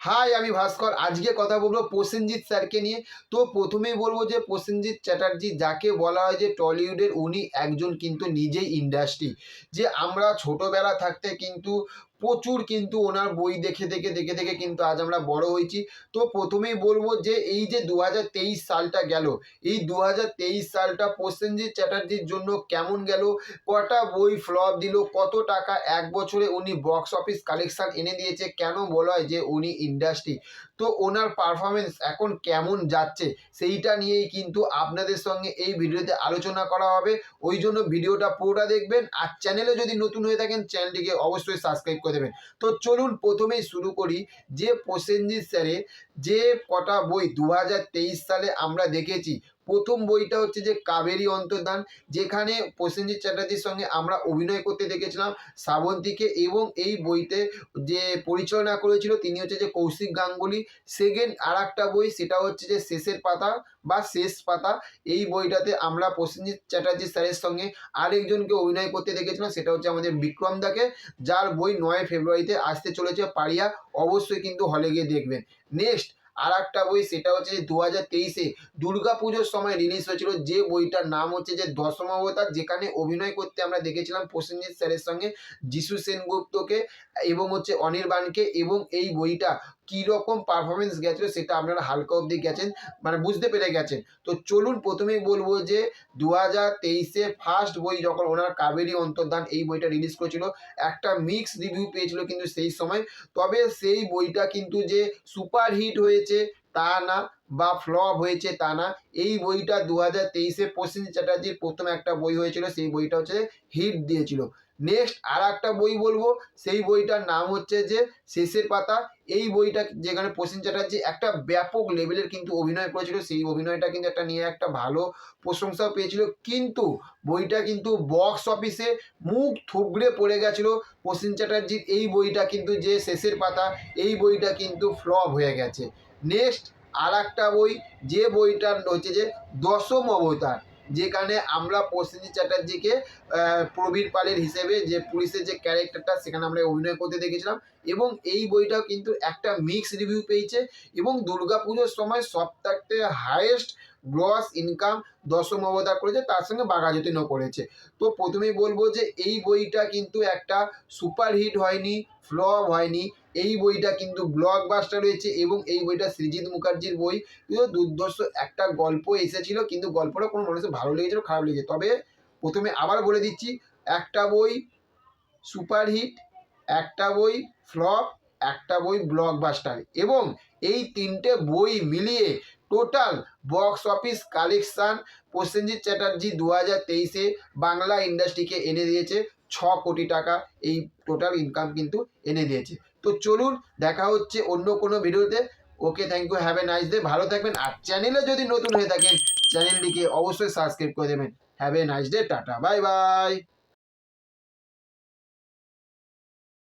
High, আমি ভাস্কর। আজকে কথা বলবো প্রসেনজিৎ স্যারকে নিয়ে। তো প্রথমেই বলবো যে প্রসেনজিৎ চ্যাটার্জি যাকে বলা হয় যে টলিউডের, উনি একজন কিন্তু নিজেই ইন্ডাস্ট্রি। যে আমরা ছোটোবেলা থাকতে কিন্তু প্রচুর কিন্তু ওনার বই দেখে দেখে দেখে দেখে কিন্তু আজ আমরা বড় হয়েছি। তো প্রথমেই বলবো যে এই যে 2023 সালটা গেল, এই 2023 সালটা প্রসেনজিৎ চ্যাটার্জির জন্য কেমন গেল, কটা বই ফ্লপ দিল, কত টাকা এক বছরে উনি বক্স অফিস কালেকশন এনে দিয়েছে, কেন বলা হয় যে উনি ইন্ডাস্ট্রি, তো ওনার পারফরমেন্স এখন কেমন যাচ্ছে সেইটা নিয়েই কিন্তু আপনাদের সঙ্গে এই ভিডিওতে আলোচনা করা হবে। ওই জন্য ভিডিওটা পুরোটা দেখবেন, আর চ্যানেলে যদি নতুন হয়ে থাকেন চ্যানেলটিকে অবশ্যই সাবস্ক্রাইব করে দেবেন। তো চলুন প্রথমেই শুরু করি যে প্রসেনজিৎ স্যারের যে কটা বই 2023 সালে আমরা দেখেছি। প্রথম বইটা হচ্ছে যে কাবেরী অন্তর্ধান, যেখানে প্রসেনজিৎ চ্যাটার্জির সঙ্গে আমরা অভিনয় করতে দেখেছিলাম শ্রাবন্তীকে, এবং এই বইতে যে পরিচালনা করেছিল তিনি হচ্ছে যে কৌশিক গাঙ্গুলি। সেকেন্ড আর একটা বই, সেটা হচ্ছে যে শেষের পাতা বা শেষ পাতা। এই বইটাতে আমরা প্রসেনজিৎ চ্যাটার্জি স্যারের সঙ্গে আরেকজনকে অভিনয় করতে দেখেছিলাম, সেটা হচ্ছে আমাদের বিক্রম দাকে, যার বই 9 ফেব্রুয়ারিতে আসতে চলেছে পাড়িয়া। অবশ্যই কিন্তু হলে গিয়ে দেখবেন। নেক্সট আর একটা বই, সেটা হচ্ছে যে 2023-এ দুর্গা পুজোর সময় রিলিজ হয়েছিল, যে বইটার নাম হচ্ছে যে দশম অবতার, যেখানে অভিনয় করতে আমরা দেখেছিলাম প্রসেনজিৎ স্যারের সঙ্গে যিশু সেনগুপ্তকে এবং হচ্ছে অনির্বাণকে। এবং এই বইটা কীরকম পারফরমেন্স গেছিলো সেটা আপনারা হালকা অবধি গেছেন, মানে বুঝতে পেরে গেছেন। তো চলুন প্রথমেই বলবো যে 2023-এ ফার্স্ট বই যখন ওনার কাবেরী অন্তর্ধান এই বইটা রিলিজ করেছিল, একটা মিক্স রিভিউ পেয়েছিল কিন্তু সেই সময়। তবে সেই বইটা কিন্তু যে সুপার হিট হয়েছে তা না, বা ফ্লপ হয়েছে তা না। এই বইটা 2023-এ প্রসেনজিৎ চ্যাটার্জির প্রথম একটা বই হয়েছিল, সেই বইটা হচ্ছে হিট দিয়েছিল। নেক্সট আর একটা বই বলবো, সেই বইটার নাম হচ্ছে যে শেষের পাতা। এই বইটা যেখানে প্রসেনজিৎ চ্যাটার্জি একটা ব্যাপক লেভেলের কিন্তু অভিনয় করেছিল, সেই অভিনয়টা কিন্তু একটা নিয়ে একটা ভালো প্রশংসাও পেয়েছিল, কিন্তু বইটা কিন্তু বক্স অফিসে মুখ থুবড়ে পড়ে গেছিলো প্রসেনজিৎ চ্যাটার্জির। এই বইটা কিন্তু যে শেষের পাতা, এই বইটা কিন্তু ফ্লপ হয়ে গেছে। নেক্সট আর একটা বই, যে বইটার হচ্ছে যে দশম অবতার, যেখানে আমরা প্রসেনজিৎ চ্যাটার্জিকে প্রবীর পালের হিসেবে যে পুলিশের যে ক্যারেক্টারটা, সেখানে আমরা অভিনয় করতে দেখেছিলাম। এবং এই বইটাও কিন্তু একটা মিক্স রিভিউ পেয়েছে, এবং দুর্গাপুজোর সময় সবথেকে হাইয়েস্ট গ্রস ইনকাম দশম অবতার করেছে, তার সঙ্গে বাঘাযতীনও করেছে। তো প্রথমেই বলবো যে এই বইটা কিন্তু একটা সুপার হিট হয়নি, ফ্লপ হয়নি। এই বইটা কিন্তু ব্লকবাস্টার হয়েছে, এবং এই বইটা সৃজিত মুখার্জির বই। কিন্তু দুর্ধর্ষ একটা গল্প এসেছিল, কিন্তু গল্পটা কোনো মানুষের ভালো লেগেছিল খারাপ লেগেছে। তবে প্রথমে আবার বলে দিচ্ছি, একটা বই সুপারহিট, একটা বই ফ্লপ, একটা বই ব্লকবাস্টার, এবং এই তিনটে বই মিলিয়ে total box office collection Prosenjit Chatterjee 2023-এ বাংলা ইন্ডাস্ট্রিকে এনে দিয়েছে 6 কোটি টাকা। এই টোটাল ইনকাম কিন্তু এনে দিয়েছে। তো চলুন দেখা হচ্ছে অন্য কোনো ভিডিওতে। Okay, thank you, have a nice day, ভালো থাকবেন। আর চ্যানেলে যদি নতুন হয়ে থাকেন চ্যানেলটিকে অবশ্যই সাবস্ক্রাইব করে দেবেন। Have a nice day, tata, bye bye.